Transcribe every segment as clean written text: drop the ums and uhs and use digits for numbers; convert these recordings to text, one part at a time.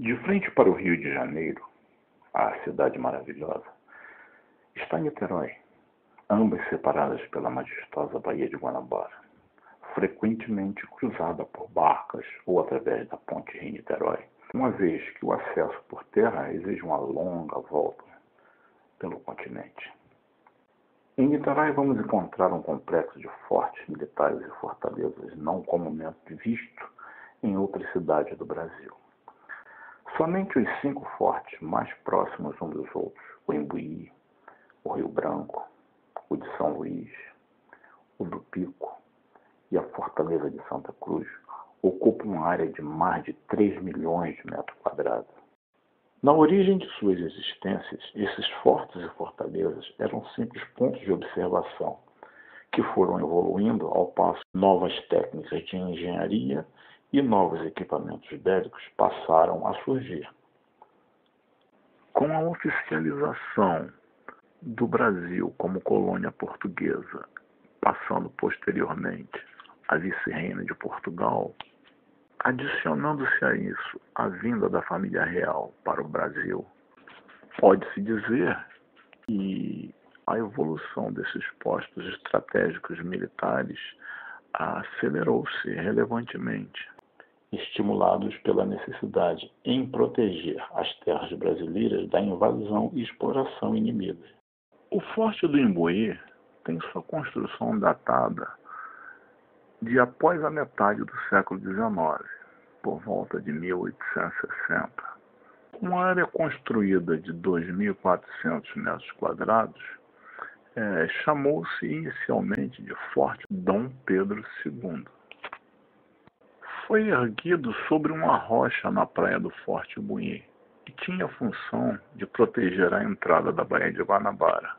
De frente para o Rio de Janeiro, a cidade maravilhosa, está Niterói, ambas separadas pela majestosa Baía de Guanabara, frequentemente cruzada por barcas ou através da ponte Rio-Niterói, uma vez que o acesso por terra exige uma longa volta pelo continente. Em Niterói vamos encontrar um complexo de fortes militares e fortalezas não comumente visto em outras cidades do Brasil. Somente os 5 fortes mais próximos uns dos outros, o Imbuí, o Rio Branco, o de São Luís, o do Pico e a Fortaleza de Santa Cruz, ocupam uma área de mais de 3 milhões de metros quadrados. Na origem de suas existências, esses fortes e fortalezas eram simples pontos de observação, que foram evoluindo ao passo que novas técnicas de engenharia e novos equipamentos bélicos passaram a surgir. Com a oficialização do Brasil como colônia portuguesa, passando posteriormente a vice-reina de Portugal, adicionando-se a isso a vinda da família real para o Brasil, pode-se dizer que a evolução desses postos estratégicos militares acelerou-se relevantemente, estimulados pela necessidade em proteger as terras brasileiras da invasão e exploração inimiga. O Forte do Imbuí tem sua construção datada de após a metade do século XIX, por volta de 1860. Uma área construída de 2.400 metros quadrados, chamou-se inicialmente de Forte Dom Pedro II. Foi erguido sobre uma rocha na praia do Forte Imbuí e tinha a função de proteger a entrada da Baía de Guanabara,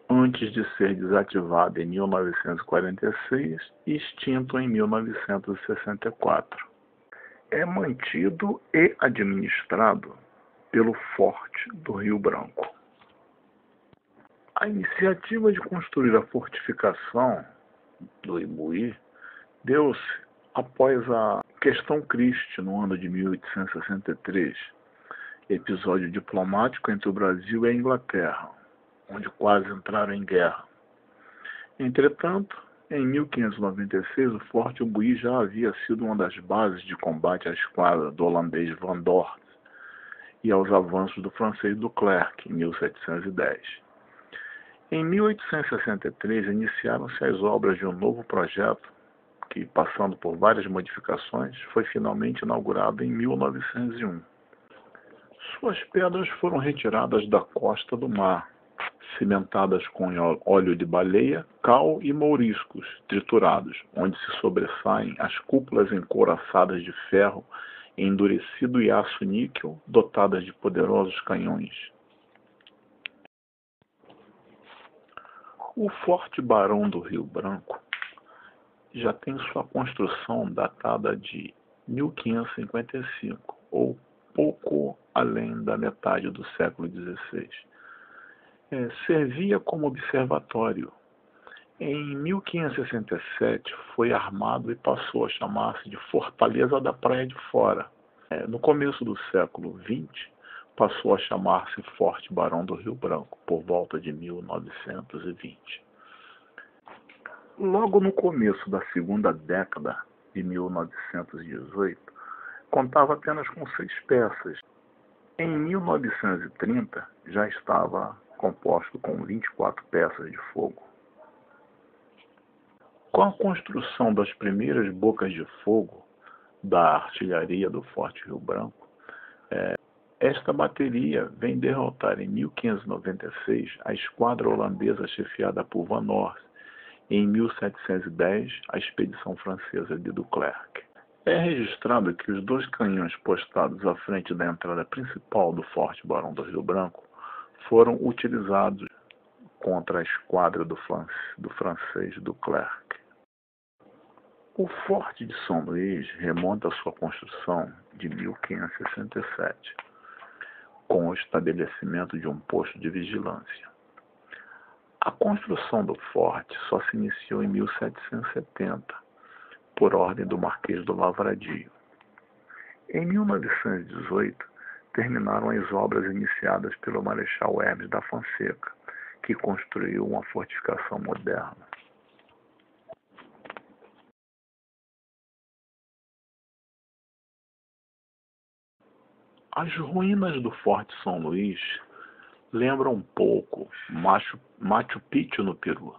antes de ser desativado em 1946 e extinto em 1964. É mantido e administrado pelo Forte do Rio Branco. A iniciativa de construir a fortificação do Imbuí deu-se após a Questão Christie, no ano de 1863, episódio diplomático entre o Brasil e a Inglaterra, onde quase entraram em guerra. Entretanto, em 1596, o Forte Imbuí já havia sido uma das bases de combate à esquadra do holandês Van Dort e aos avanços do francês Duclerc, em 1710. Em 1863, iniciaram-se as obras de um novo projeto que, passando por várias modificações, foi finalmente inaugurado em 1901. Suas pedras foram retiradas da costa do mar, cimentadas com óleo de baleia, cal e mouriscos triturados, onde se sobressaem as cúpulas encouraçadas de ferro endurecido e aço níquel, dotadas de poderosos canhões. O Forte Barão do Rio Branco já tem sua construção datada de 1555, ou pouco além da metade do século XVI. Servia como observatório. Em 1567 foi armado e passou a chamar-se de Fortaleza da Praia de Fora. No começo do século XX, passou a chamar-se Forte Barão do Rio Branco, por volta de 1920. Logo no começo da segunda década de 1918, contava apenas com 6 peças. Em 1930, já estava composto com 24 peças de fogo. Com a construção das primeiras bocas de fogo da artilharia do Forte Rio Branco, esta bateria vem derrotar em 1596 a esquadra holandesa chefiada por Van Noort, e em 1710 a expedição francesa de Duclerc. É registrado que os 2 canhões postados à frente da entrada principal do Forte Barão do Rio Branco foram utilizados contra a esquadra do francês Duclerc. O Forte de São Luís remonta a sua construção de 1567, com o estabelecimento de um posto de vigilância. A construção do forte só se iniciou em 1770, por ordem do Marquês do Lavradio. Em 1918, terminaram as obras iniciadas pelo Marechal Hermes da Fonseca, que construiu uma fortificação moderna. As ruínas do Forte São Luís lembram um pouco Machu Picchu no Peru,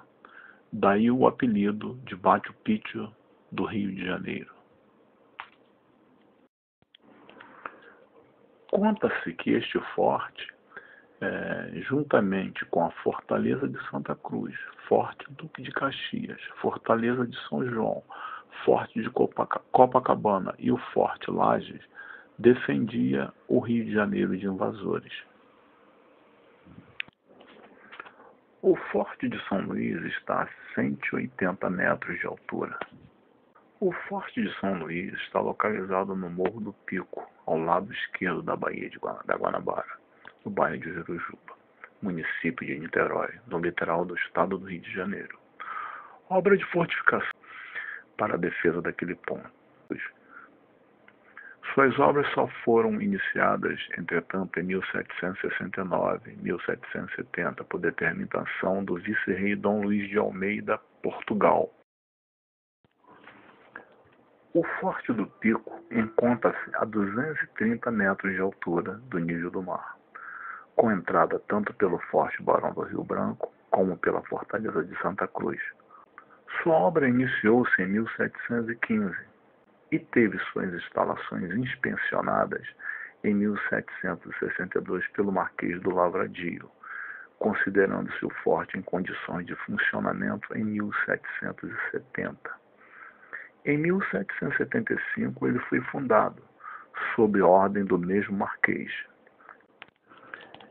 daí o apelido de Machu Picchu do Rio de Janeiro. Conta-se que este forte, juntamente com a Fortaleza de Santa Cruz, Forte Duque de Caxias, Fortaleza de São João, Forte de Copacabana e o Forte Lages, defendia o Rio de Janeiro de invasores. O Forte de São Luís está a 180 metros de altura. O Forte de São Luís está localizado no Morro do Pico, ao lado esquerdo da Baía da Guanabara, no bairro de Jurujuba, município de Niterói, no litoral do estado do Rio de Janeiro. Obra de fortificação para a defesa daquele ponto. Suas obras só foram iniciadas, entretanto, em 1769 e 1770, por determinação do vice-rei Dom Luís de Almeida, Portugal. O Forte do Pico encontra-se a 230 metros de altura do nível do mar, com entrada tanto pelo Forte Barão do Rio Branco como pela Fortaleza de Santa Cruz. Sua obra iniciou-se em 1715 e teve suas instalações inspecionadas em 1762 pelo Marquês do Lavradio, considerando-se o forte em condições de funcionamento em 1770. Em 1775 ele foi fundado, sob ordem do mesmo Marquês.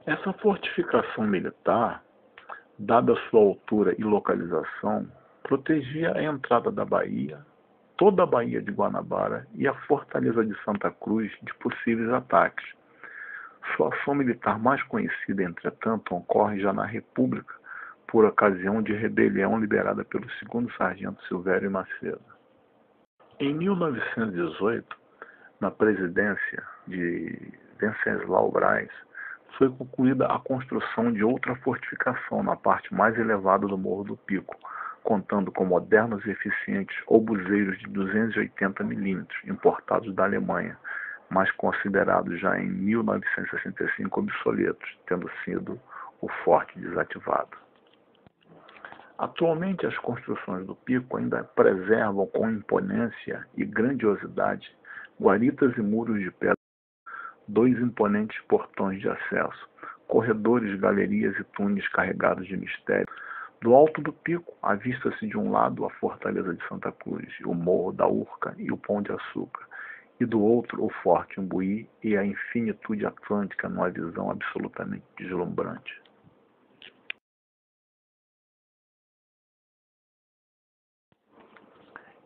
Essa fortificação militar, dada sua altura e localização, protegia a entrada da Bahia, toda a Baía de Guanabara e a Fortaleza de Santa Cruz de possíveis ataques. Sua ação militar mais conhecida, entretanto, ocorre já na República, por ocasião de rebelião liderada pelo 2º Sargento Silvério Macedo. Em 1918, na presidência de Venceslau Braz, foi concluída a construção de outra fortificação na parte mais elevada do Morro do Pico, contando com modernos e eficientes obuseiros de 280 mm, importados da Alemanha, mas considerados já em 1965 obsoletos, tendo sido o forte desativado. Atualmente, as construções do Pico ainda preservam com imponência e grandiosidade guaritas e muros de pedra, 2 imponentes portões de acesso, corredores, galerias e túneis carregados de mistério. Do alto do pico, avista-se de um lado a Fortaleza de Santa Cruz, o Morro da Urca e o Pão de Açúcar, e do outro o Forte Imbuí e a infinitude atlântica numa visão absolutamente deslumbrante.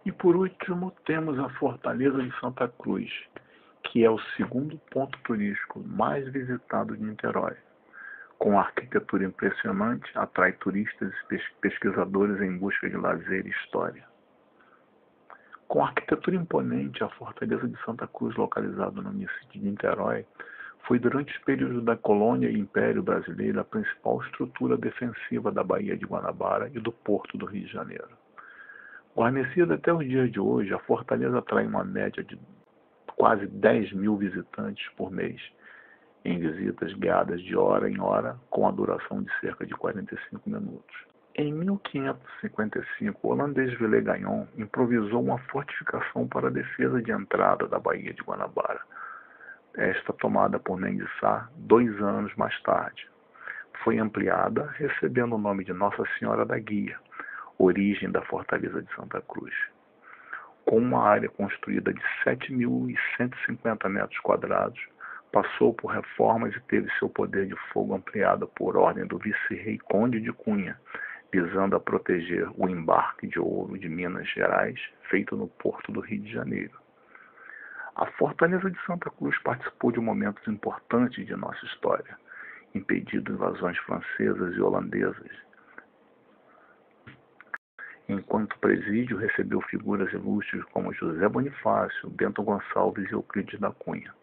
E por último, temos a Fortaleza de Santa Cruz, que é o 2º ponto turístico mais visitado de Niterói. Com arquitetura impressionante, atrai turistas e pesquisadores em busca de lazer e história. Com arquitetura imponente, a Fortaleza de Santa Cruz, localizada no município de Niterói, foi durante os períodos da colônia e império brasileiro a principal estrutura defensiva da Baía de Guanabara e do Porto do Rio de Janeiro. Guarnecida até os dias de hoje, a Fortaleza atrai uma média de quase 10 mil visitantes por mês, em visitas guiadas de hora em hora, com a duração de cerca de 45 minutos. Em 1555, o holandês Villegagnon improvisou uma fortificação para a defesa de entrada da Baía de Guanabara, esta tomada por Mendes Sá 2 anos mais tarde. Foi ampliada, recebendo o nome de Nossa Senhora da Guia, origem da Fortaleza de Santa Cruz. Com uma área construída de 7.150 metros quadrados, passou por reformas e teve seu poder de fogo ampliado por ordem do vice-rei Conde de Cunha, visando a proteger o embarque de ouro de Minas Gerais, feito no Porto do Rio de Janeiro. A Fortaleza de Santa Cruz participou de momentos importantes de nossa história, impedindo invasões francesas e holandesas, enquanto o presídio recebeu figuras ilustres como José Bonifácio, Bento Gonçalves e Euclides da Cunha.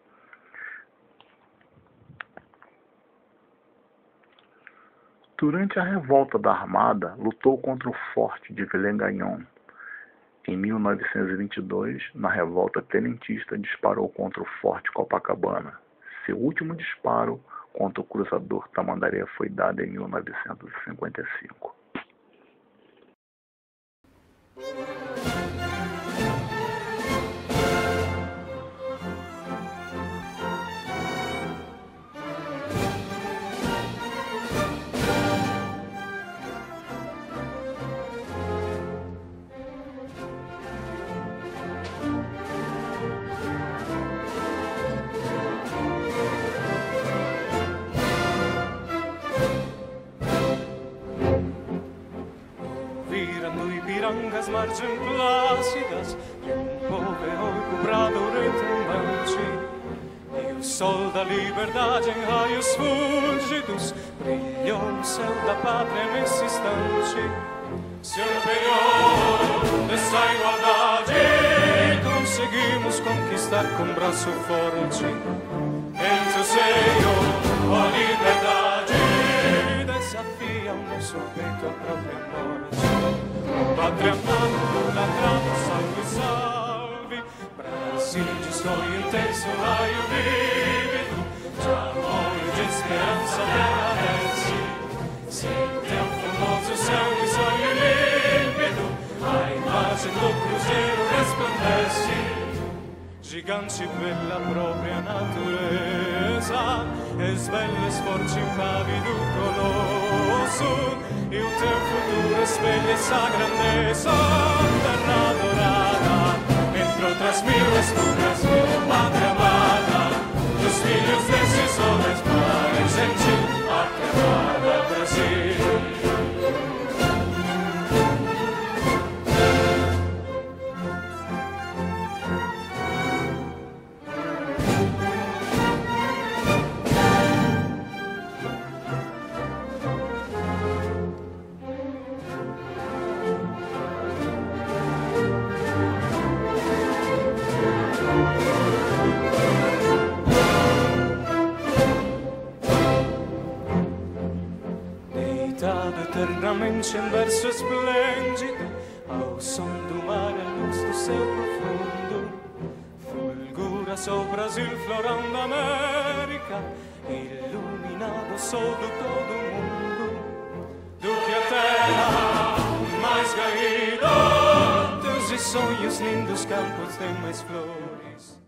Durante a revolta da Armada, lutou contra o forte de Villeneuve. Em 1922, na revolta tenentista, disparou contra o forte Copacabana. Seu último disparo contra o cruzador Tamandaré foi dado em 1955. Pirangas marchem plácidas e povero cobrado retumbante e o sol da liberdade em raios fúlgidos brilhou no céu da pátria nesse instante. Se empenhou nessa igualdade, conseguimos conquistar com braço forte entre o seio a liberdade, desafia o nosso peito a própria morte. Pátria amada, ladrada, salve, salve, Brasil de sonho intenso, raio vívido, de amor e de esperança permanece. Se teu formoso céu de sonho límpido, a imagem do cruzeiro resplandece. Gigante pela própria natureza, esveles forte impavido colosso, e o teu futuro espelha essa grandeza. Terra dourada, entre outras mil estudas, pátria amada, dos filhos desses homens, pai gentil, pátria amada, Brasil. Eternamente em verso esplêndido, ao som do mar, a luz do céu profundo, fulgura só Brasil, florão da América, iluminado sol do todo mundo. Do que a terra mais garrido, teus sonhos lindos campos têm mais flores.